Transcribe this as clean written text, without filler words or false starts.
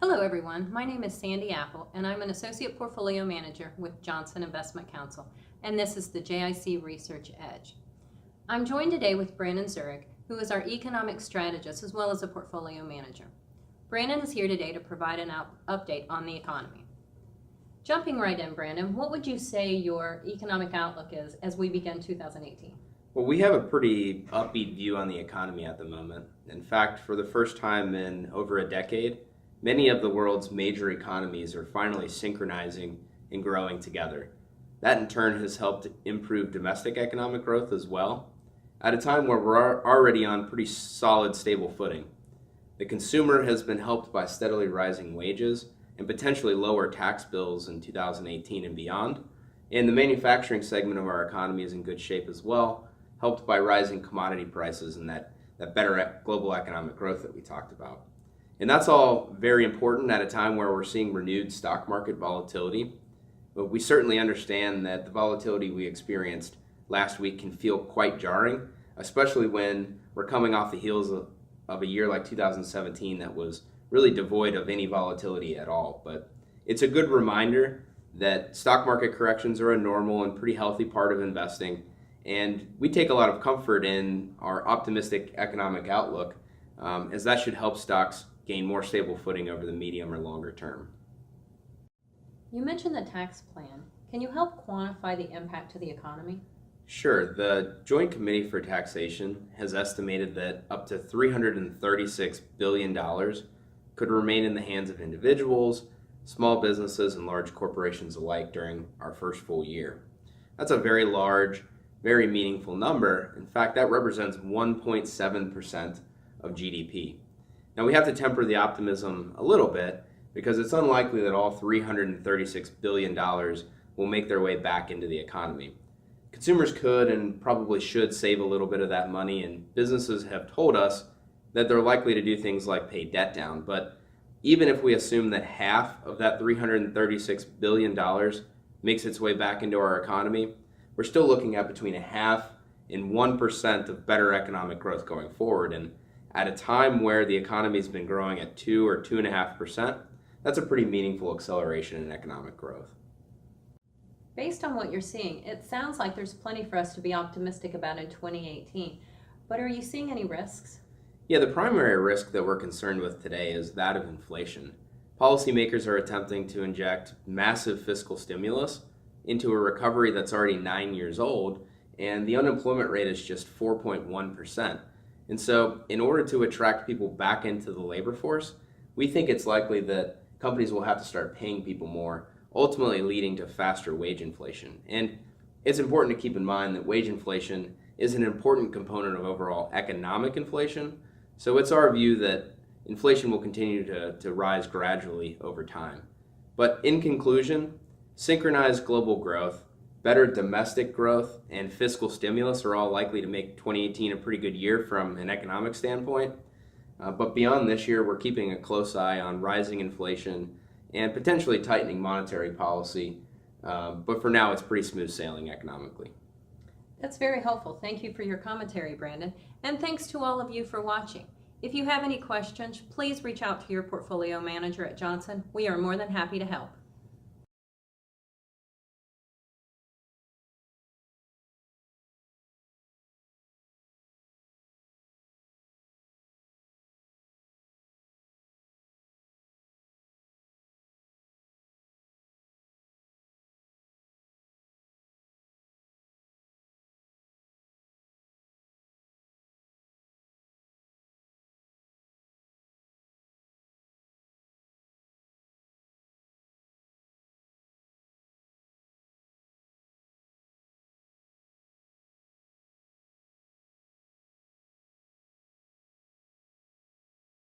Hello everyone, my name is Sandy Appel and I'm an Associate Portfolio Manager with Johnson Investment Counsel, and this is the JIC Research Edge. I'm joined today with Brandon Zureick, who is our Economic Strategist as well as a Portfolio Manager. Brandon is here today to provide an update on the economy. Jumping right in, Brandon, what would you say your economic outlook is as we begin 2018? Well, we have a pretty upbeat view on the economy at the moment. In fact, for the first time in over a decade, many of the world's major economies are finally synchronizing and growing together. That in turn has helped improve domestic economic growth as well, at a time where we're already on pretty solid, stable footing. The consumer has been helped by steadily rising wages and potentially lower tax bills in 2018 and beyond. And the manufacturing segment of our economy is in good shape as well, helped by rising commodity prices and that better global economic growth that we talked about. And that's all very important at a time where we're seeing renewed stock market volatility. But we certainly understand that the volatility we experienced last week can feel quite jarring, especially when we're coming off the heels of a year like 2017 that was really devoid of any volatility at all. But it's a good reminder that stock market corrections are a normal and pretty healthy part of investing. And we take a lot of comfort in our optimistic economic outlook, as that should help stocks gain more stable footing over the medium or longer term. You mentioned the tax plan. Can you help quantify the impact to the economy? Sure. The Joint Committee for Taxation has estimated that up to $336 billion could remain in the hands of individuals, small businesses, and large corporations alike during our first full year. That's a very large, very meaningful number. In fact, that represents 1.7% of GDP. Now, we have to temper the optimism a little bit because it's unlikely that all $336 billion will make their way back into the economy. Consumers could and probably should save a little bit of that money, and businesses have told us that they're likely to do things like pay debt down. But even if we assume that half of that $336 billion makes its way back into our economy, we're still looking at between 0.5% and 1% of better economic growth going forward. And at a time where the economy's been growing at 2 or 2.5%, that's a pretty meaningful acceleration in economic growth. Based on what you're seeing, it sounds like there's plenty for us to be optimistic about in 2018. But are you seeing any risks? Yeah, the primary risk that we're concerned with today is that of inflation. Policymakers are attempting to inject massive fiscal stimulus into a recovery that's already 9 years old, and the unemployment rate is just 4.1%. And so in order to attract people back into the labor force, we think it's likely that companies will have to start paying people more, ultimately leading to faster wage inflation. And it's important to keep in mind that wage inflation is an important component of overall economic inflation. So it's our view that inflation will continue to rise gradually over time. But in conclusion, synchronized global growth, better domestic growth, and fiscal stimulus are all likely to make 2018 a pretty good year from an economic standpoint. But beyond this year, we're keeping a close eye on rising inflation and potentially tightening monetary policy. But for now, it's pretty smooth sailing economically. That's very helpful. Thank you for your commentary, Brandon. And thanks to all of you for watching. If you have any questions, please reach out to your portfolio manager at Johnson. We are more than happy to help.